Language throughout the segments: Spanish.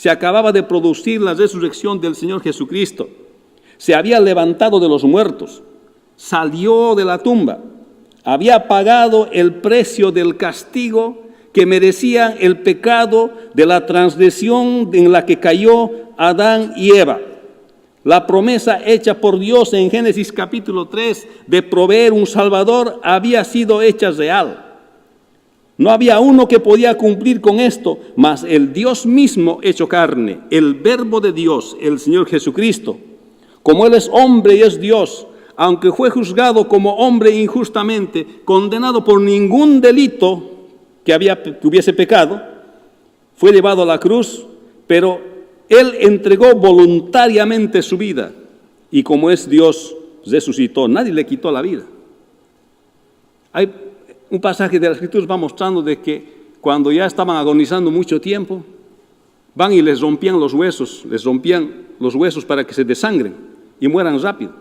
se acababa de producir la resurrección del Señor Jesucristo. Se había levantado de los muertos, salió de la tumba, había pagado el precio del castigo que merecía el pecado de la transgresión en la que cayó Adán y Eva. La promesa hecha por Dios en Génesis capítulo 3 de proveer un Salvador había sido hecha real. No había uno que podía cumplir con esto, mas el Dios mismo hecho carne, el Verbo de Dios, el Señor Jesucristo, como Él es hombre y es Dios, aunque fue juzgado como hombre injustamente, condenado por ningún delito que hubiese pecado, fue llevado a la cruz, pero Él entregó voluntariamente su vida y como es Dios, resucitó. Nadie le quitó la vida. Hay un pasaje de la Escritura va mostrando de que cuando ya estaban agonizando mucho tiempo, van y les rompían los huesos para que se desangren y mueran rápido.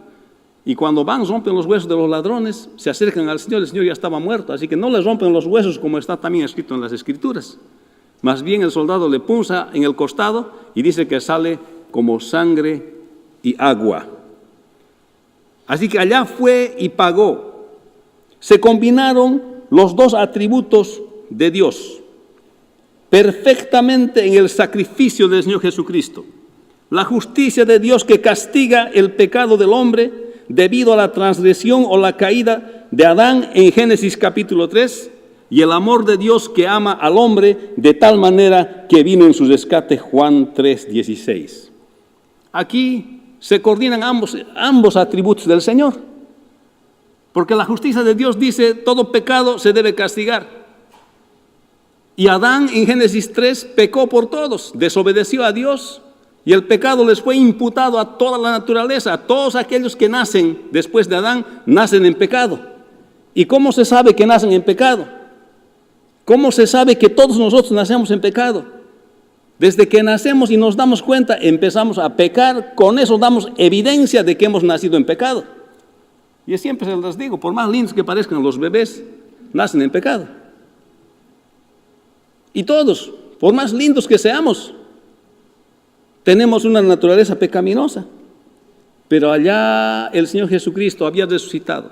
Y cuando rompen los huesos de los ladrones, se acercan al Señor, el Señor ya estaba muerto, así que no les rompen los huesos como está también escrito en las Escrituras. Más bien el soldado le punza en el costado y dice que sale como sangre y agua. Así que allá fue y pagó. Se combinaron los dos atributos de Dios perfectamente en el sacrificio del Señor Jesucristo. La justicia de Dios que castiga el pecado del hombre debido a la transgresión o la caída de Adán en Génesis capítulo 3, y el amor de Dios que ama al hombre de tal manera que vino en su rescate, Juan 3:16. Aquí se coordinan ambos atributos del Señor, porque la justicia de Dios dice todo pecado se debe castigar. Y Adán en Génesis 3 pecó por todos, desobedeció a Dios. Y el pecado les fue imputado a toda la naturaleza, a todos aquellos que nacen después de Adán, nacen en pecado. ¿Y cómo se sabe que nacen en pecado? ¿Cómo se sabe que todos nosotros nacemos en pecado? Desde que nacemos y nos damos cuenta, empezamos a pecar, con eso damos evidencia de que hemos nacido en pecado. Y siempre se les digo, por más lindos que parezcan los bebés, nacen en pecado. Y todos, por más lindos que seamos, tenemos una naturaleza pecaminosa, pero allá el Señor Jesucristo había resucitado.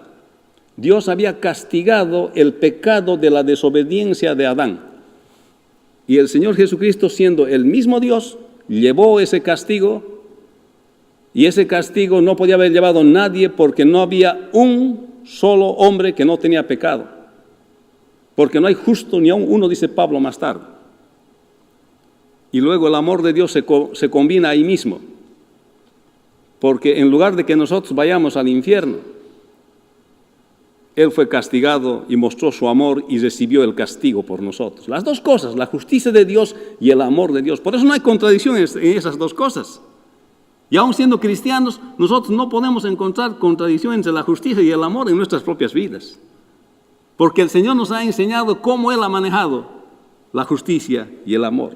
Dios había castigado el pecado de la desobediencia de Adán. Y el Señor Jesucristo, siendo el mismo Dios, llevó ese castigo, y ese castigo no podía haber llevado nadie porque no había un solo hombre que no tenía pecado. Porque no hay justo ni aun uno, dice Pablo más tarde. Y luego el amor de Dios se combina ahí mismo. Porque en lugar de que nosotros vayamos al infierno, Él fue castigado y mostró su amor y recibió el castigo por nosotros. Las dos cosas, la justicia de Dios y el amor de Dios. Por eso no hay contradicción en esas dos cosas. Y aun siendo cristianos, nosotros no podemos encontrar contradicción entre la justicia y el amor en nuestras propias vidas. Porque el Señor nos ha enseñado cómo Él ha manejado la justicia y el amor.